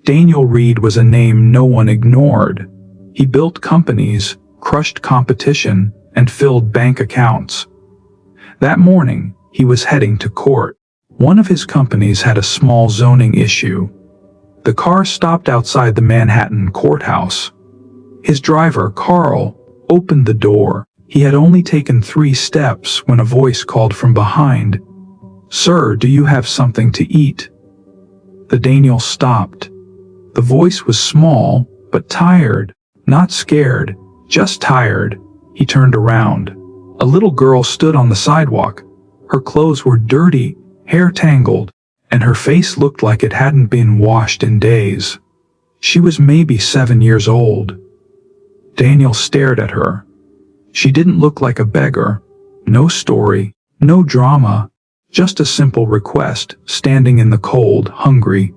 Daniel Reed was a name no one ignored. He built companies, crushed competition, and filled bank accounts. That morning, he was heading to court. One of his companies had a small zoning issue. The car stopped outside the Manhattan courthouse. His driver, Carl, opened the door. He had only taken 3 steps when a voice called from behind, "Sir, do you have something to eat?" The Daniel stopped. The voice was small, but tired, not scared, just tired. He turned around. A little girl stood on the sidewalk. Her clothes were dirty, hair tangled, and her face looked like it hadn't been washed in days. She was maybe 7 years old. Daniel stared at her. She didn't look like a beggar. No story, no drama, just a simple request, standing in the cold, hungry.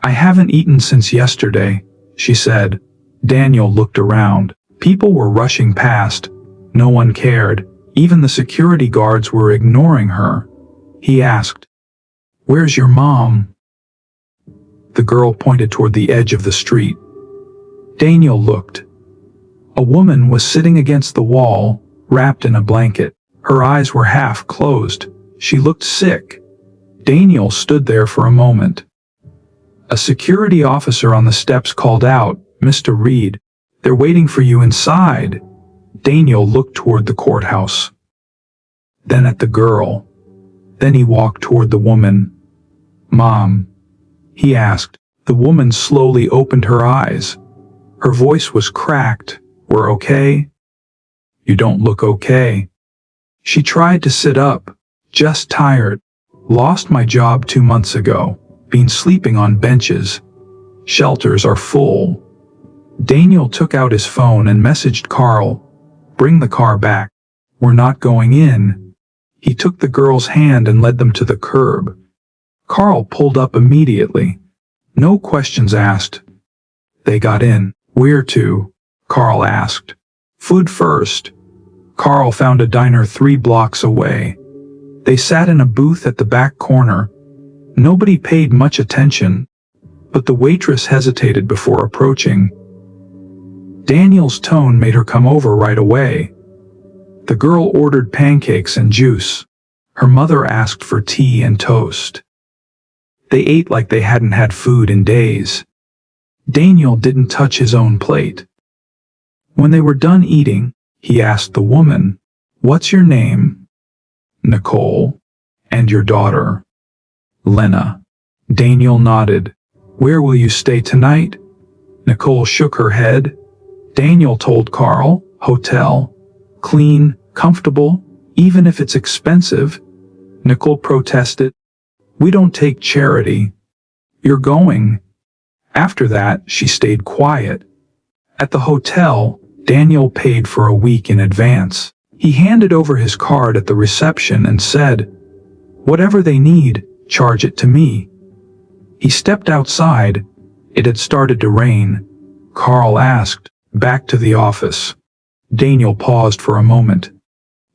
"I haven't eaten since yesterday," she said. Daniel looked around. People were rushing past. No one cared. Even the security guards were ignoring her. He asked, "Where's your mom?" The girl pointed toward the edge of the street. Daniel looked. A woman was sitting against the wall, wrapped in a blanket. Her eyes were half closed. She looked sick. Daniel stood there for a moment. A security officer on the steps called out, "Mr. Reed, they're waiting for you inside." Daniel looked toward the courthouse. Then at the girl. Then he walked toward the woman. "Mom?" he asked. The woman slowly opened her eyes. Her voice was cracked. "We're okay?" "You don't look okay." She tried to sit up. "Just tired. Lost my job 2 months ago. Been sleeping on benches. Shelters are full." Daniel took out his phone and messaged Carl, "Bring the car back. We're not going in." He took the girl's hand and led them to the curb. Carl pulled up immediately. No questions asked. They got in. "Where to?" Carl asked. "Food first." Carl found a diner 3 blocks away. They sat in a booth at the back corner. Nobody paid much attention, but the waitress hesitated before approaching. Daniel's tone made her come over right away. The girl ordered pancakes and juice. Her mother asked for tea and toast. They ate like they hadn't had food in days. Daniel didn't touch his own plate. When they were done eating, he asked the woman, "What's your name?" "Nicole." "And your daughter?" "Lena." Daniel nodded. "Where will you stay tonight?" Nicole shook her head. Daniel told Carl, "Hotel. Clean, comfortable, even if it's expensive." Nicole protested. "We don't take charity." "You're going." After that, she stayed quiet. At the hotel, Daniel paid for a week in advance. He handed over his card at the reception and said, "Whatever they need, charge it to me." He stepped outside. It had started to rain. Carl asked, "Back to the office?" Daniel paused for a moment.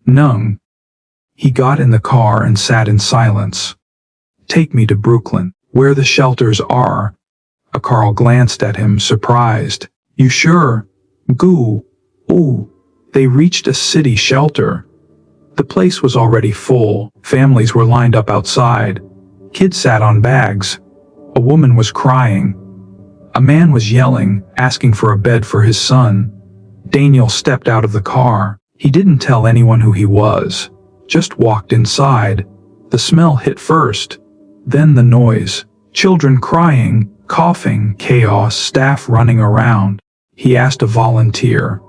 "Nung." He got in the car and sat in silence. "Take me to Brooklyn, where the shelters are." Carl glanced at him, surprised. "You sure?" "Goo. Ooh." They reached a city shelter. The place was already full. Families were lined up outside. Kids sat on bags. A woman was crying. A man was yelling, asking for a bed for his son. Daniel stepped out of the car. He didn't tell anyone who he was. Just walked inside. The smell hit first. Then the noise. Children crying, coughing, chaos, staff running around. He asked a volunteer,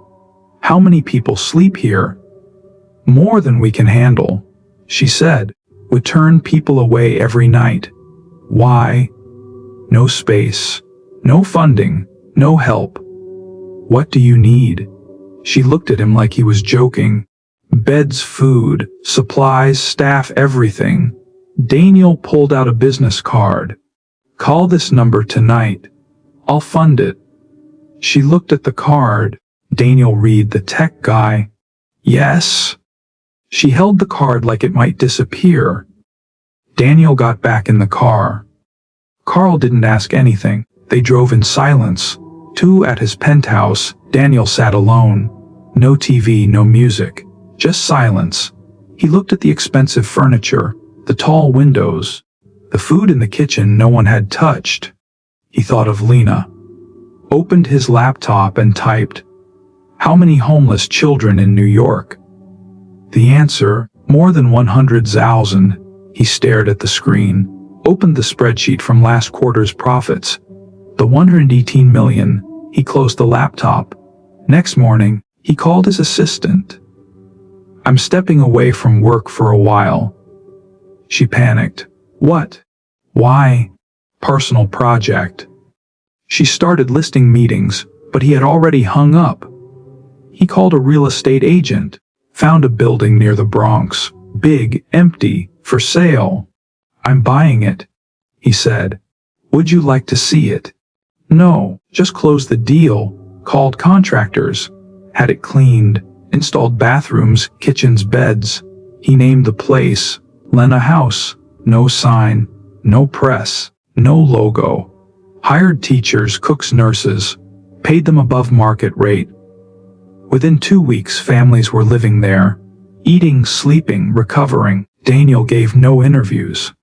"How many people sleep here?" "More than we can handle," she said. "We turn people away every night." "Why?" "No space. No funding. No help." "What do you need?" She looked at him like he was joking. "Beds, food, supplies, staff, everything." Daniel pulled out a business card. "Call this number tonight. I'll fund it." She looked at the card. Daniel Reed, the tech guy. "Yes." She held the card like it might disappear. Daniel got back in the car. Carl didn't ask anything. They drove in silence. Two at his penthouse, Daniel sat alone. No TV, no music, just silence. He looked at the expensive furniture, the tall windows, the food in the kitchen no one had touched. He thought of Lena. Opened his laptop and typed, "How many homeless children in New York?" The answer, more than 100,000. He stared at the screen, opened the spreadsheet from last quarter's profits. The 118 million. He closed the laptop. Next morning, he called his assistant. "I'm stepping away from work for a while." She panicked. "What? Why?" "Personal project." She started listing meetings, but he had already hung up. He called a real estate agent, found a building near the Bronx, big, empty, for sale. "I'm buying it," he said. "Would you like to see it?" "No, just close the deal." Called contractors, had it cleaned, installed bathrooms, kitchens, beds. He named the place, Lena House. No sign, no press, no logo. Hired teachers, cooks, nurses, paid them above market rate. Within 2 weeks, families were living there, eating, sleeping, recovering. Daniel gave no interviews.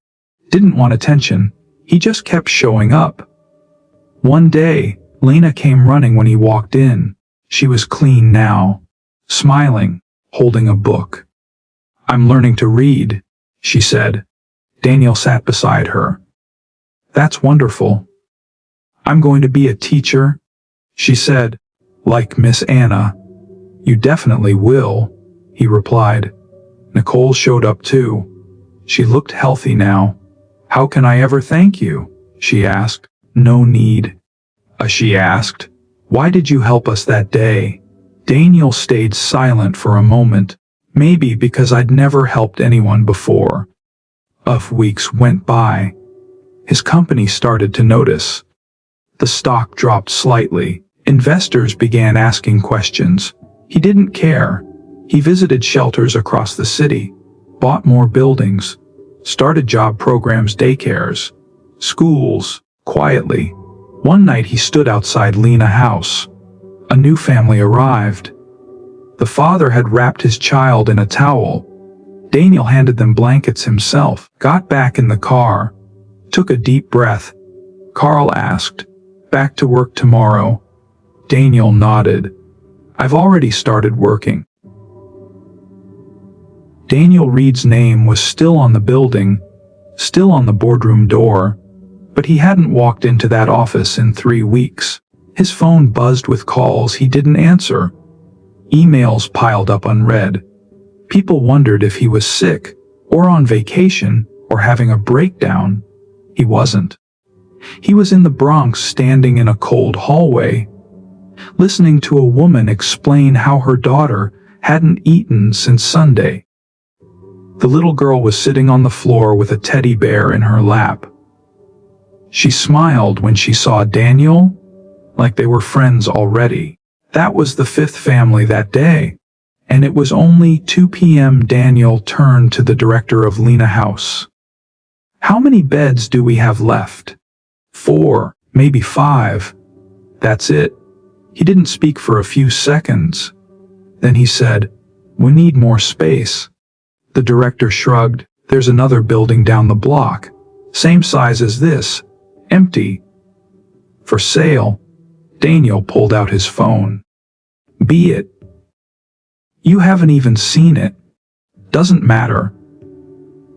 Didn't want attention. He just kept showing up. One day, Lena came running when he walked in. She was clean now, smiling, holding a book. "I'm learning to read," she said. Daniel sat beside her. "That's wonderful." "I'm going to be a teacher," she said. "Like Miss Anna." "You definitely will," he replied. Nicole showed up too. She looked healthy now. "How can I ever thank you?" she asked. "No need." She asked, "Why did you help us that day?" Daniel stayed silent for a moment, maybe because I'd never helped anyone before. Weeks went by. His company started to notice. The stock dropped slightly. Investors began asking questions. He didn't care. He visited shelters across the city, bought more buildings, started job programs, daycares, schools, quietly. One night he stood outside Lena House. A new family arrived. The father had wrapped his child in a towel. Daniel handed them blankets himself, got back in the car, took a deep breath. Carl asked, "Back to work tomorrow?" Daniel nodded. "I've already started working." Daniel Reed's name was still on the building, still on the boardroom door, but he hadn't walked into that office in 3 weeks. His phone buzzed with calls he didn't answer. Emails piled up unread. People wondered if he was sick, or on vacation, or having a breakdown. He wasn't. He was in the Bronx, standing in a cold hallway, listening to a woman explain how her daughter hadn't eaten since Sunday. The little girl was sitting on the floor with a teddy bear in her lap. She smiled when she saw Daniel, like they were friends already. That was the 5th family that day, and it was only 2 p.m. Daniel turned to the director of Lena House. "How many beds do we have left?" 4, maybe 5. That's it. He didn't speak for a few seconds. Then he said, "We need more space." The director shrugged. "There's another building down the block, same size as this, empty. For sale." Daniel pulled out his phone. "Be it." "You haven't even seen it." "Doesn't matter.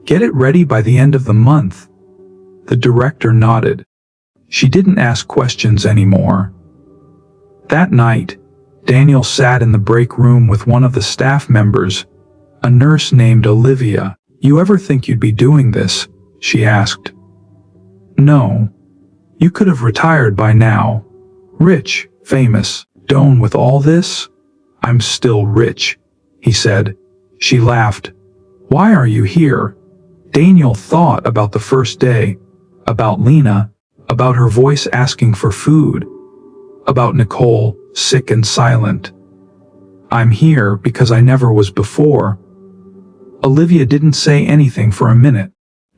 Get it ready by the end of the month." The director nodded. She didn't ask questions anymore. That night, Daniel sat in the break room with one of the staff members, a nurse named Olivia. "You ever think you'd be doing this?" she asked. "No. You could have retired by now. Rich, famous, done with all this?" "I'm still rich," he said. She laughed. "Why are you here?" Daniel thought about the first day, about Lena, about her voice asking for food, about Nicole, sick and silent. "I'm here because I never was before." Olivia didn't say anything for a minute.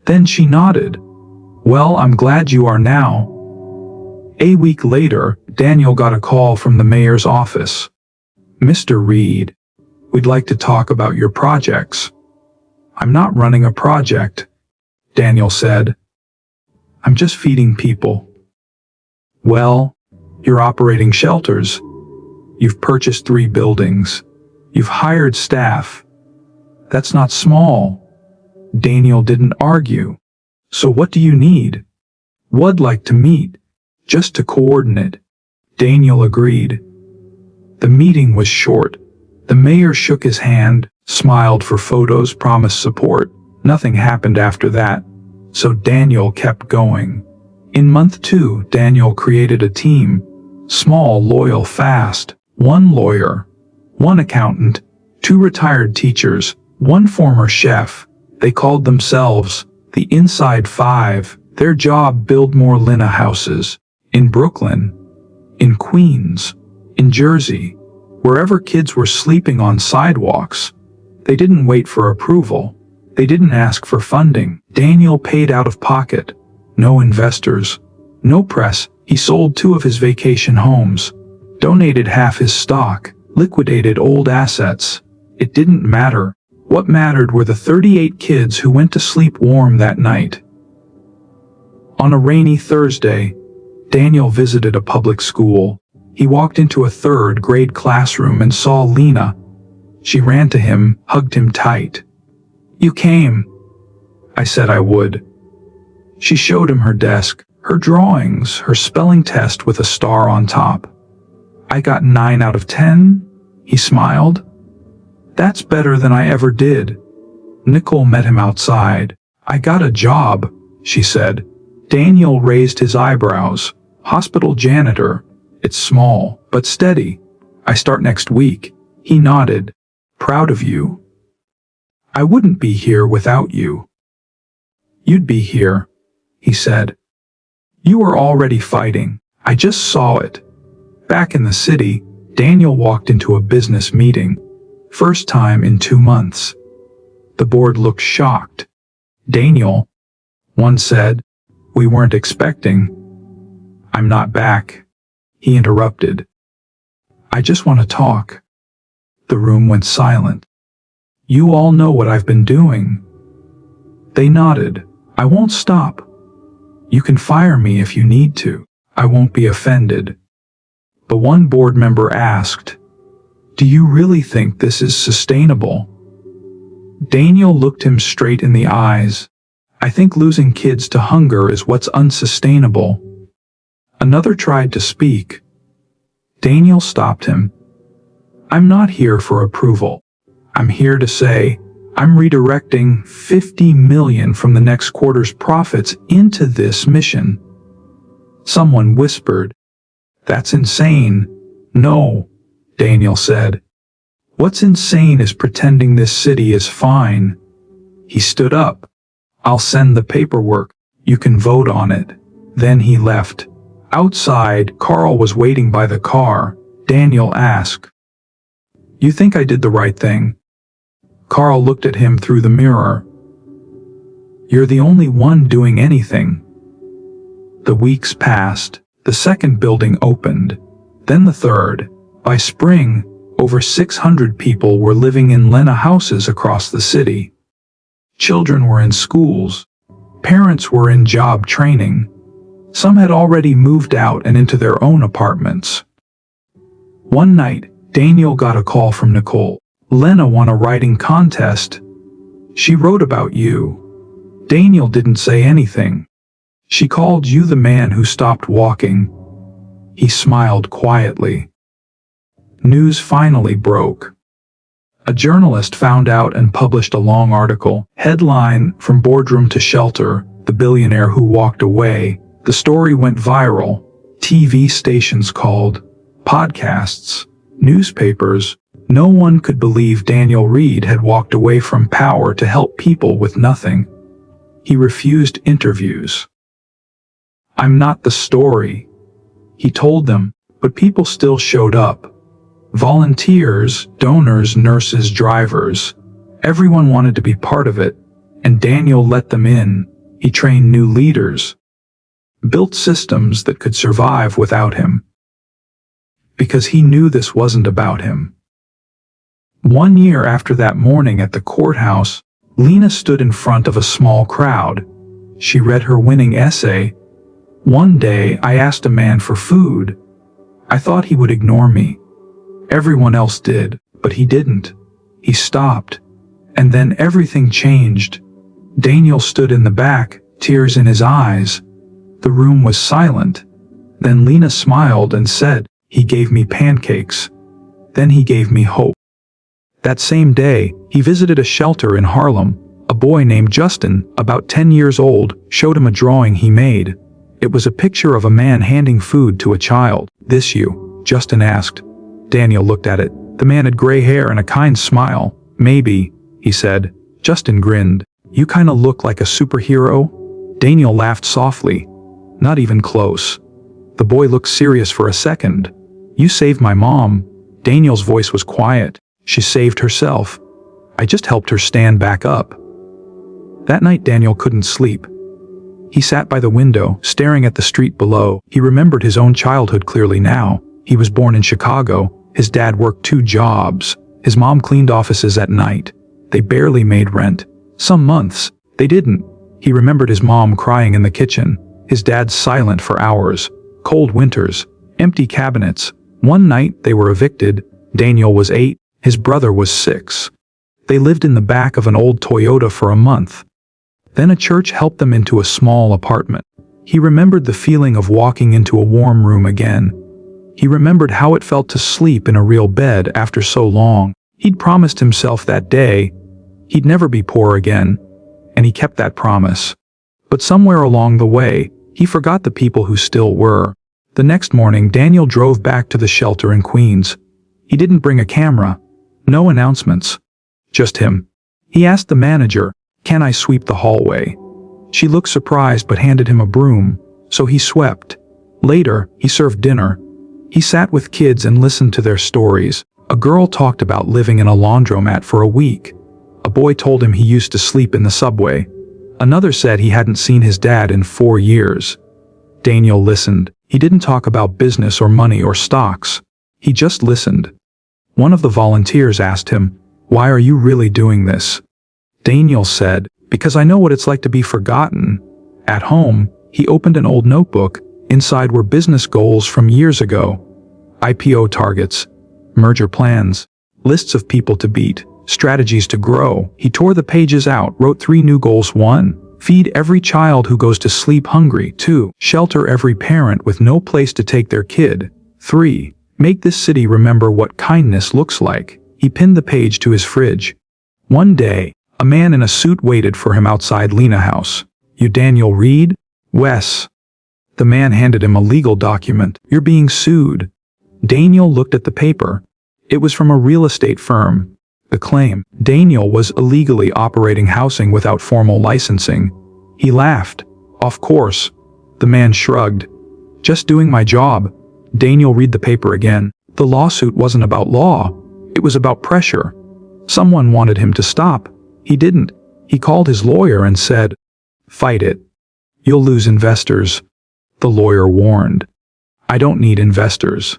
Then she nodded. "Well, I'm glad you are now." A week later, Daniel got a call from the mayor's office. "Mr. Reed, we'd like to talk about your projects." "I'm not running a project," Daniel said. "I'm just feeding people." "Well, you're operating shelters. You've purchased 3 buildings. You've hired staff. That's not small." Daniel didn't argue. "So what do you need?" "Would like to meet, just to coordinate." Daniel agreed. The meeting was short. The mayor shook his hand, smiled for photos, promised support. Nothing happened after that, so Daniel kept going. In month 2, Daniel created a team. Small, loyal, fast. 1 lawyer, 1 accountant, 2 retired teachers, 1 former chef. They called themselves the Inside 5. Their job: build more Lina houses. In Brooklyn, in Queens, in Jersey, wherever kids were sleeping on sidewalks. They didn't wait for approval. They didn't ask for funding. Daniel paid out of pocket. No investors, no press. He sold 2 of his vacation homes, donated half his stock, liquidated old assets. It didn't matter. What mattered were the 38 kids who went to sleep warm that night. On a rainy Thursday, Daniel visited a public school. He walked into a 3rd grade classroom and saw Lina. She ran to him, hugged him tight. "You came." "I said I would." She showed him her desk, her drawings, her spelling test with a star on top. "I got 9 out of 10, he smiled. "That's better than I ever did." Nicole met him outside. "I got a job," she said. Daniel raised his eyebrows. "Hospital janitor. It's small, but steady. I start next week." He nodded. "Proud of you." "I wouldn't be here without you." "You'd be here," he said. "You were already fighting. I just saw it." Back in the city, Daniel walked into a business meeting. First time in 2 months. The board looked shocked. "Daniel," one said, "we weren't expecting." "I'm not back," he interrupted. "I just want to talk." The room went silent. "You all know what I've been doing." They nodded. "I won't stop. You can fire me if you need to. I won't be offended." But one board member asked, "Do you really think this is sustainable?" Daniel looked him straight in the eyes. "I think losing kids to hunger is what's unsustainable." Another tried to speak. Daniel stopped him. "I'm not here for approval. I'm here to say I'm redirecting $50 million from the next quarter's profits into this mission." Someone whispered, "That's insane." "No," Daniel said. "What's insane is pretending this city is fine." He stood up. "I'll send the paperwork. You can vote on it." Then he left. Outside, Carl was waiting by the car. Daniel asked, "You think I did the right thing?" Carl looked at him through the mirror. "You're the only one doing anything." The weeks passed. The 2nd building opened, then the 3rd. By spring, over 600 people were living in Lina houses across the city. Children were in schools. Parents were in job training. Some had already moved out and into their own apartments. One night, Daniel got a call from Nicole. "Lina won a writing contest. She wrote about you." Daniel didn't say anything. "She called you the man who stopped walking." He smiled quietly. News finally broke. A journalist found out and published a long article. Headline: "From Boardroom to Shelter, the Billionaire Who Walked Away." The story went viral. TV stations called, podcasts, newspapers. No one could believe Daniel Reed had walked away from power to help people with nothing. He refused interviews. "I'm not the story," he told them, but people still showed up. Volunteers, donors, nurses, drivers. Everyone wanted to be part of it, and Daniel let them in. He trained new leaders. built systems that could survive without him. Because he knew this wasn't about him. 1 year after that morning at the courthouse, Lena stood in front of a small crowd. She read her winning essay. "One day I asked a man for food. I thought he would ignore me. Everyone else did, but he didn't. He stopped. And then everything changed." Daniel stood in the back, tears in his eyes. The room was silent. Then Lena smiled and said, "He gave me pancakes. Then he gave me hope." That same day, he visited a shelter in Harlem. A boy named Justin, about 10 years old, showed him a drawing he made. It was a picture of a man handing food to a child. "This you?" Justin asked. Daniel looked at it. The man had gray hair and a kind smile. "Maybe," he said. Justin grinned. "You kinda look like a superhero?" Daniel laughed softly. "Not even close." The boy looked serious for a second. "You saved my mom." Daniel's voice was quiet. "She saved herself. I just helped her stand back up." That night Daniel couldn't sleep. He sat by the window, staring at the street below. He remembered his own childhood clearly now. He was born in Chicago. His dad worked 2 jobs. His mom cleaned offices at night. They barely made rent. Some months, they didn't. He remembered his mom crying in the kitchen. His dad silent for hours. Cold winters. Empty cabinets. One night they were evicted. Daniel was 8. His brother was 6. They lived in the back of an old Toyota for a month. Then a church helped them into a small apartment. He remembered the feeling of walking into a warm room again. He remembered how it felt to sleep in a real bed after so long. He'd promised himself that day he'd never be poor again, and he kept that promise. But somewhere along the way, he forgot the people who still were. The next morning, Daniel drove back to the shelter in Queens. He didn't bring a camera. No announcements. Just him. He asked the manager, "Can I sweep the hallway?" She looked surprised but handed him a broom, so he swept. Later, he served dinner. He sat with kids and listened to their stories. A girl talked about living in a laundromat for a week. A boy told him he used to sleep in the subway. Another said he hadn't seen his dad in 4 years. Daniel listened. He didn't talk about business or money or stocks. He just listened. One of the volunteers asked him, "Why are you really doing this?" Daniel said, "Because I know what it's like to be forgotten." At home, he opened an old notebook. Inside were business goals from years ago. IPO targets, merger plans, lists of people to beat, strategies to grow. He tore the pages out, wrote 3 new goals. 1. Feed every child who goes to sleep hungry. 2. Shelter every parent with no place to take their kid. 3. Make this city remember what kindness looks like. He pinned the page to his fridge. One day, a man in a suit waited for him outside Lena House. "You Daniel Reed?" "Wes." The man handed him a legal document. "You're being sued." Daniel looked at the paper. It was from a real estate firm. The claim: Daniel was illegally operating housing without formal licensing. He laughed. "Of course." The man shrugged. "Just doing my job." Daniel read the paper again. The lawsuit wasn't about law. It was about pressure. Someone wanted him to stop. He didn't. He called his lawyer and said, "Fight it. You'll lose investors." The lawyer warned, "I don't need investors."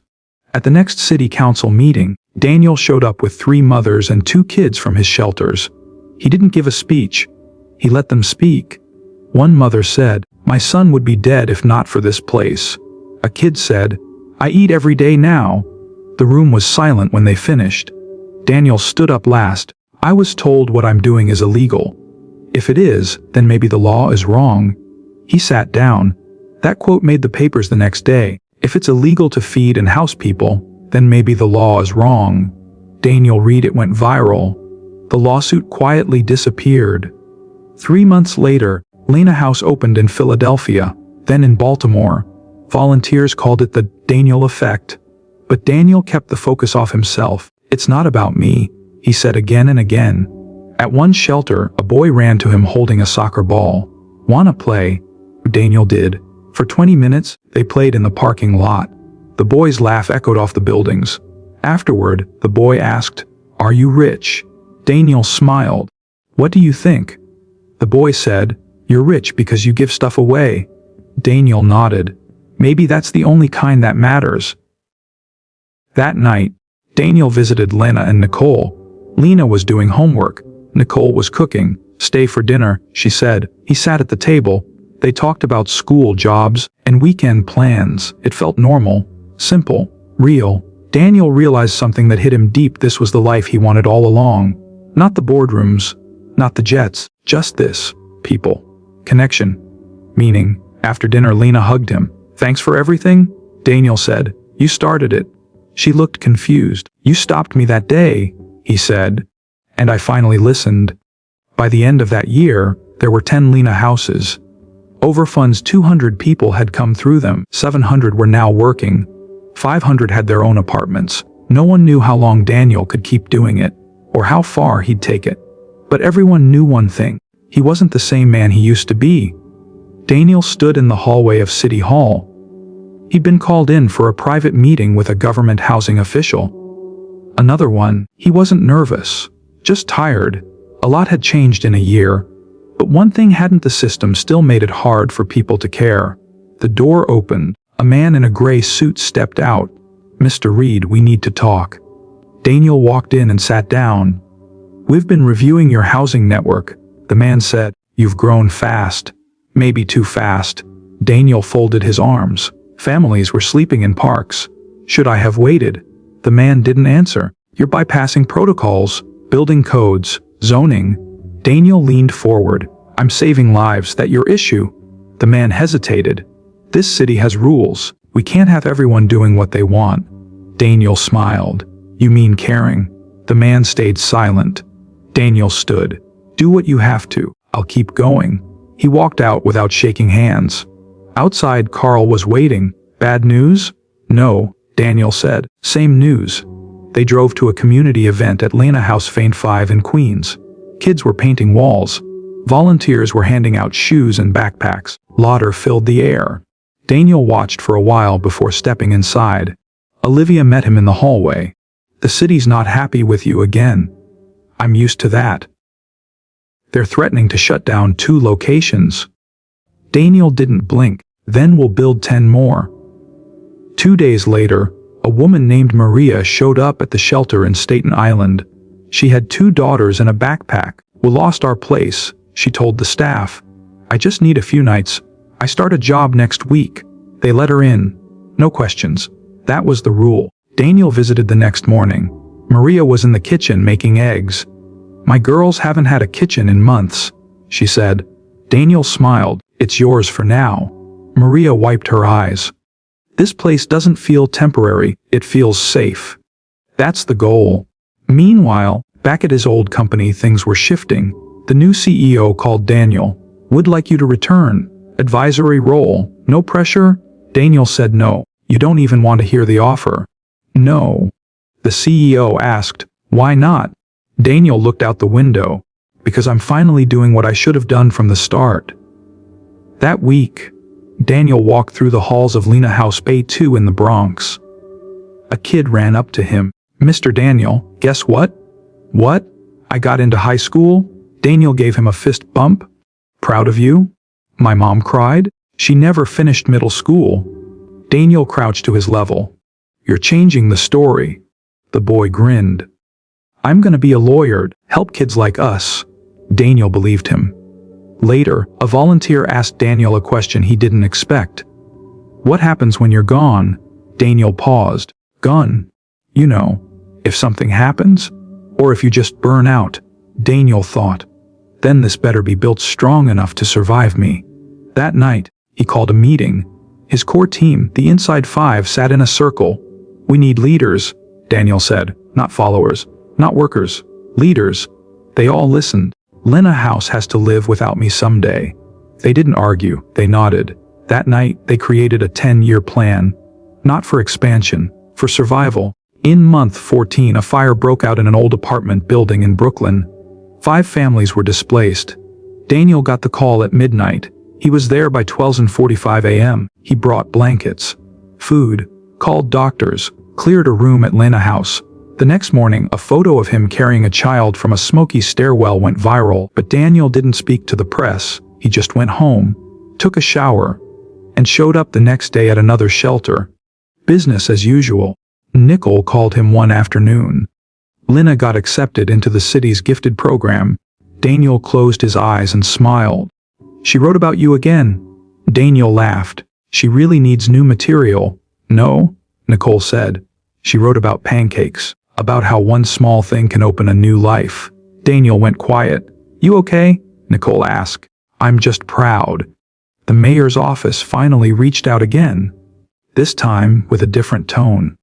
At the next city council meeting, Daniel showed up with 3 mothers and 2 kids from his shelters. He didn't give a speech. He let them speak. One mother said, "My son would be dead if not for this place." A kid said, "I eat every day now." The room was silent when they finished. Daniel stood up last. "I was told what I'm doing is illegal. If it is, then maybe the law is wrong." He sat down. That quote made the papers the next day. If it's illegal to feed and house people, then maybe the law is wrong. Daniel Reed. It went viral. The lawsuit quietly disappeared. 3 months later, Lena House opened in Philadelphia, then in Baltimore. Volunteers called it the Daniel effect. But Daniel kept the focus off himself. "It's not about me," he said again and again. At one shelter, a boy ran to him holding a soccer ball. "Wanna play?" Daniel did. For 20 minutes, they played in the parking lot. The boy's laugh echoed off the buildings. Afterward, the boy asked, "Are you rich?" Daniel smiled. "What do you think?" The boy said, "You're rich because you give stuff away." Daniel nodded. Maybe that's the only kind that matters. That night, Daniel visited Lena and Nicole. Lena was doing homework. Nicole was cooking. Stay for dinner, she said. He sat at the table. They talked about school, jobs, and weekend plans. It felt normal, simple, real. Daniel realized something that hit him deep. This was the life he wanted all along. Not the boardrooms, not the jets, just this. People. Connection. Meaning. After dinner, Lena hugged him. Thanks for everything, Daniel said. You started it. She looked confused. You stopped me that day, he said. And I finally listened. By the end of that year, there were 10 Lena houses. Over funds, 200 people had come through them. 700 were now working. 500 had their own apartments. No one knew how long Daniel could keep doing it, or how far he'd take it. But everyone knew one thing. He wasn't the same man he used to be. Daniel stood in the hallway of City Hall. He'd been called in for a private meeting with a government housing official. Another one. He wasn't nervous, just tired. A lot had changed in a year. But one thing hadn't. The system still made it hard for people to care. The door opened. A man in a gray suit stepped out. Mr. Reed, we need to talk. Daniel walked in and sat down. We've been reviewing your housing network, the man said. You've grown fast. Maybe too fast. Daniel folded his arms. Families were sleeping in parks. Should I have waited? The man didn't answer. You're bypassing protocols, building codes, zoning. Daniel leaned forward. I'm saving lives. That your issue? The man hesitated. This city has rules. We can't have everyone doing what they want. Daniel smiled. You mean caring? The man stayed silent. Daniel stood. Do what you have to. I'll keep going. He walked out without shaking hands. Outside, Carl was waiting. Bad news? No, Daniel said. Same news. They drove to a community event at Lena House Fane 5 in Queens. Kids were painting walls. Volunteers were handing out shoes and backpacks. Laughter filled the air. Daniel watched for a while before stepping inside. Olivia met him in the hallway. The city's not happy with you again. I'm used to that. They're threatening to shut down 2 locations. Daniel didn't blink. Then we'll build 10 more. 2 days later, a woman named Maria showed up at the shelter in Staten Island. She had 2 daughters and a backpack. We lost our place, she told the staff. I just need a few nights. I start a job next week. They let her in. No questions. That was the rule. Daniel visited the next morning. Maria was in the kitchen making eggs. My girls haven't had a kitchen in months, she said. Daniel smiled. It's yours for now. Maria wiped her eyes. This place doesn't feel temporary, it feels safe. That's the goal. Meanwhile, back at his old company, things were shifting. The new CEO called Daniel. Would like you to return. Advisory role. No pressure? Daniel said no. You don't even want to hear the offer. No. The CEO asked, why not? Daniel looked out the window. Because I'm finally doing what I should have done from the start. That week, Daniel walked through the halls of Lena House Bay 2 in the Bronx. A kid ran up to him. Mr. Daniel, guess what? What? I got into high school? Daniel gave him a fist bump. Proud of you? My mom cried. She never finished middle school. Daniel crouched to his level. You're changing the story. The boy grinned. I'm gonna be a lawyer, help kids like us. Daniel believed him. Later, a volunteer asked Daniel a question he didn't expect. What happens when you're gone? Daniel paused. Gone. You know, if something happens? Or if you just burn out? Daniel thought. Then this better be built strong enough to survive me. That night, he called a meeting. His core team, the Inside 5, sat in a circle. We need leaders, Daniel said. Not followers, not workers, leaders. They all listened. Lena House has to live without me someday. They didn't argue, they nodded. That night, they created a 10-year plan. Not for expansion, for survival. In month 14, a fire broke out in an old apartment building in Brooklyn. 5 families were displaced. Daniel got the call at midnight. He was there by 12:45 a.m. He brought blankets, food, called doctors, cleared a room at Lena House. The next morning, a photo of him carrying a child from a smoky stairwell went viral, but Daniel didn't speak to the press. He just went home, took a shower, and showed up the next day at another shelter. Business as usual. Nicole called him one afternoon. Lena got accepted into the city's gifted program. Daniel closed his eyes and smiled. She wrote about you again. Daniel laughed. She really needs new material. No, Nicole said. She wrote about pancakes, about how one small thing can open a new life. Daniel went quiet. You okay? Nicole asked. I'm just proud. The mayor's office finally reached out again, this time with a different tone.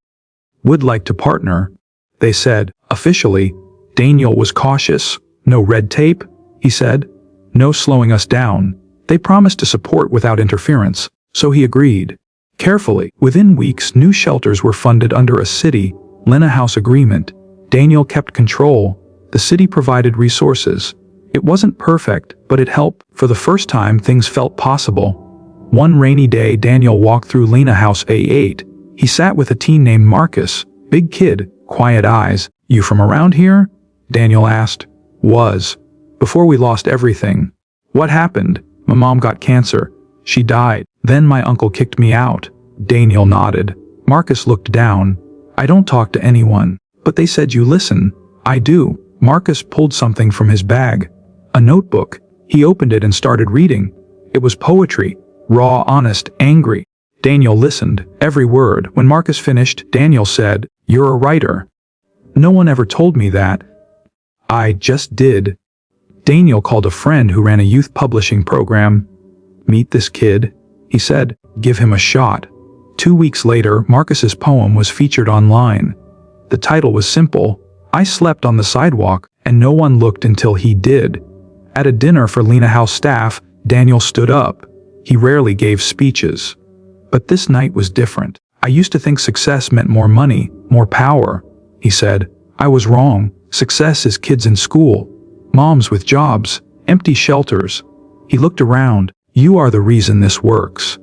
Would like to partner, they said. Officially, Daniel was cautious. No red tape, he said. No slowing us down. They promised to support without interference, so he agreed. Carefully, within weeks, new shelters were funded under a city Lena House agreement. Daniel kept control. The city provided resources. It wasn't perfect, but it helped. For the first time, things felt possible. One rainy day, Daniel walked through Lena House A8. He sat with a teen named Marcus. Big kid, quiet eyes. You from around here? Daniel asked. Was. Before we lost everything. What happened? My mom got cancer. She died. Then my uncle kicked me out. Daniel nodded. Marcus looked down. I don't talk to anyone. But they said you listen. I do. Marcus pulled something from his bag. A notebook. He opened it and started reading. It was poetry. Raw, honest, angry. Daniel listened, every word. When Marcus finished, Daniel said, You're a writer. No one ever told me that. I just did. Daniel called a friend who ran a youth publishing program. Meet this kid, he said. Give him a shot. 2 weeks later, Marcus's poem was featured online. The title was simple. I slept on the sidewalk, and no one looked until he did. At a dinner for Lena House staff, Daniel stood up. He rarely gave speeches. But this night was different. I used to think success meant more money, more power, he said. I was wrong. Success is kids in school, moms with jobs, empty shelters. He looked around. You are the reason this works.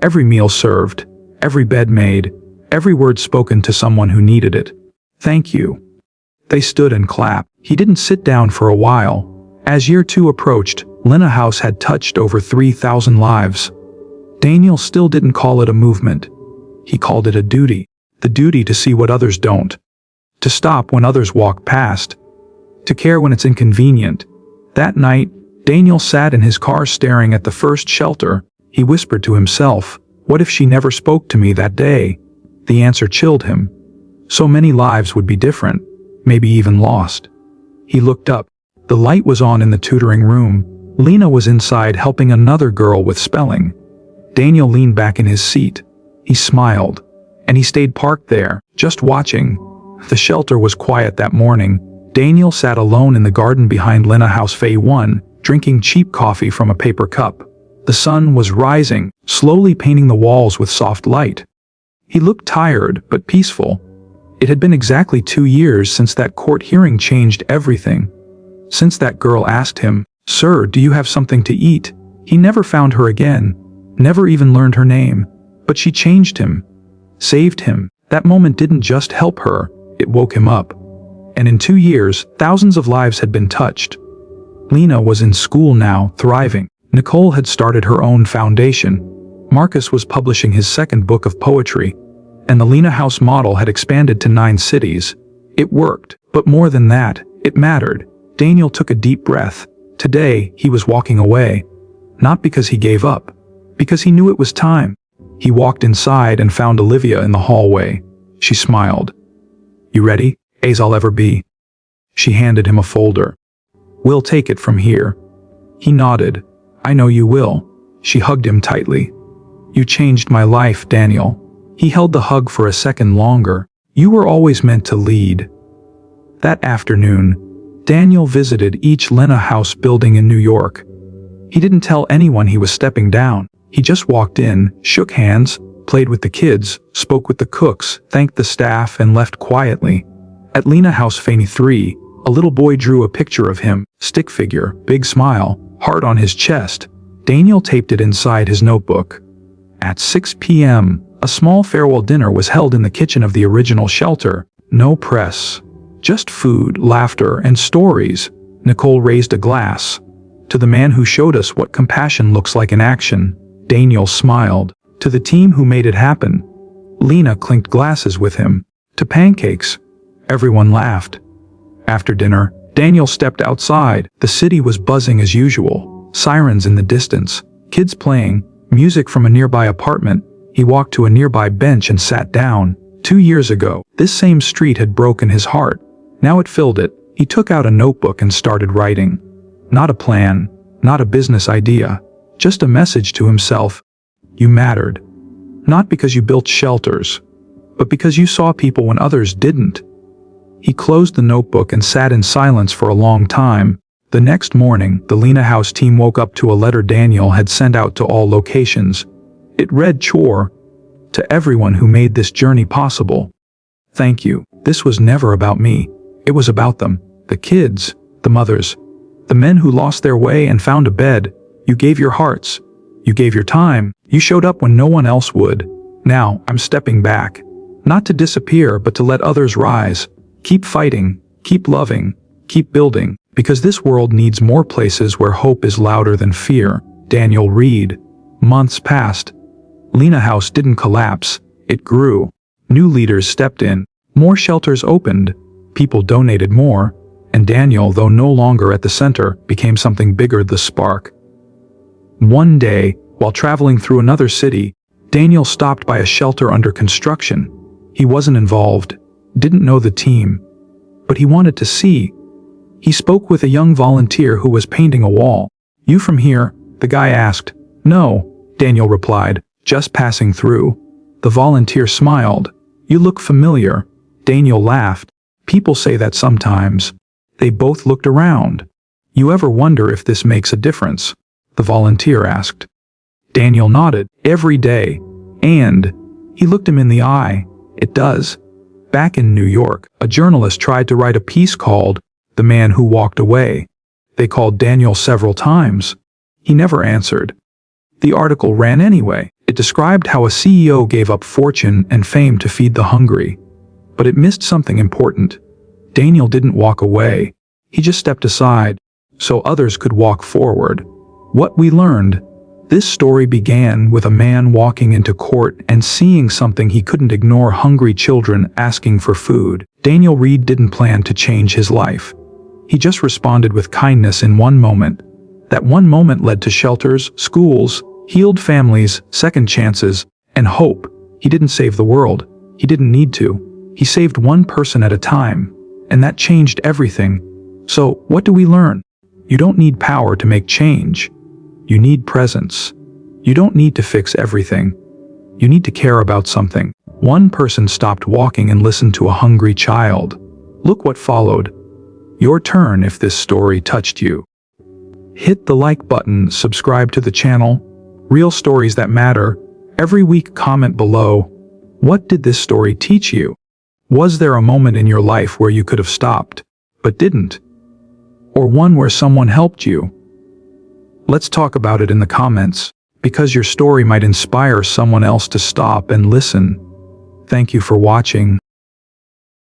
Every meal served, every bed made, every word spoken to someone who needed it. Thank you. They stood and clapped. He didn't sit down for a while. As year 2 approached, Lena House had touched over 3,000 lives. Daniel still didn't call it a movement. He called it a duty. The duty to see what others don't. To stop when others walk past. To care when it's inconvenient. That night, Daniel sat in his car staring at the first shelter. He whispered to himself, what if she never spoke to me that day? The answer chilled him. So many lives would be different, maybe even lost. He looked up. The light was on in the tutoring room. Lena was inside helping another girl with spelling. Daniel leaned back in his seat. He smiled. And he stayed parked there, just watching. The shelter was quiet that morning. Daniel sat alone in the garden behind Lena House Phase 1, drinking cheap coffee from a paper cup. The sun was rising, slowly painting the walls with soft light. He looked tired, but peaceful. It had been exactly 2 years since that court hearing changed everything. Since that girl asked him, Sir, do you have something to eat? He never found her again, never even learned her name. But she changed him, saved him. That moment didn't just help her, it woke him up. And in 2 years, thousands of lives had been touched. Lena was in school now, thriving. Nicole had started her own foundation. Marcus was publishing his second book of poetry. And the Lena House model had expanded to 9 cities. It worked, but more than that, it mattered. Daniel took a deep breath. Today, he was walking away. Not because he gave up, because he knew it was time. He walked inside and found Olivia in the hallway. She smiled. You ready? As I'll ever be. She handed him a folder. We'll take it from here. He nodded. I know you will. She hugged him tightly. You changed my life, Daniel. He held the hug for a second longer. You were always meant to lead. That afternoon, Daniel visited each Lena House building in New York. He didn't tell anyone he was stepping down. He just walked in, shook hands, played with the kids, spoke with the cooks, thanked the staff, and left quietly. At Lena House Phase 3, a little boy drew a picture of him, stick figure, big smile, heart on his chest. Daniel taped it inside his notebook. At 6 p.m., a small farewell dinner was held in the kitchen of the original shelter. No press. Just food, laughter, and stories. Nicole raised a glass. To the man who showed us what compassion looks like in action. Daniel smiled. To the team who made it happen. Lena clinked glasses with him. To pancakes. Everyone laughed. After dinner, Daniel stepped outside. The city was buzzing as usual. Sirens in the distance. Kids playing. Music from a nearby apartment. He walked to a nearby bench and sat down. 2 years ago, this same street had broken his heart. Now it filled it. He took out a notebook and started writing. Not a plan, not a business idea, just a message to himself. You mattered. Not because you built shelters, but because you saw people when others didn't. He closed the notebook and sat in silence for a long time. The next morning, the Lena House team woke up to a letter Daniel had sent out to all locations. It read, "Chore. To everyone who made this journey possible. Thank you. This was never about me. It was about them. The kids, the mothers, the men who lost their way and found a bed. You gave your hearts. You gave your time. You showed up when no one else would. Now, I'm stepping back. Not to disappear, but to let others rise. Keep fighting. Keep loving. Keep building. Because this world needs more places where hope is louder than fear." Daniel Reed. Months passed. Lena House didn't collapse. It grew. New leaders stepped in. More shelters opened. People donated more. And Daniel, though no longer at the center, became something bigger, the spark. One day, while traveling through another city, Daniel stopped by a shelter under construction. He wasn't involved, didn't know the team, but he wanted to see. He spoke with a young volunteer who was painting a wall. "You from here?" the guy asked. "No," Daniel replied, "just passing through." The volunteer smiled. "You look familiar." Daniel laughed. "People say that sometimes." They both looked around. "You ever wonder if this makes a difference?" the volunteer asked. Daniel nodded. "Every day." And he looked him in the eye. "It does." Back in New York, a journalist tried to write a piece called "The Man Who Walked Away." They called Daniel several times. He never answered. The article ran anyway. It described how a CEO gave up fortune and fame to feed the hungry. But it missed something important. Daniel didn't walk away. He just stepped aside, so others could walk forward. What we learned. This story began with a man walking into court and seeing something he couldn't ignore: hungry children asking for food. Daniel Reed didn't plan to change his life. He just responded with kindness in one moment. That one moment led to shelters, schools, healed families, second chances, and hope. He didn't save the world. He didn't need to. He saved one person at a time. And that changed everything. So, what do we learn? You don't need power to make change. You need presence. You don't need to fix everything. You need to care about something. One person stopped walking and listened to a hungry child. Look what followed. Your turn if this story touched you. Hit the like button, subscribe to the channel. Real stories that matter. Every week comment below. What did this story teach you? Was there a moment in your life where you could have stopped, but didn't? Or one where someone helped you? Let's talk about it in the comments, because your story might inspire someone else to stop and listen. Thank you for watching.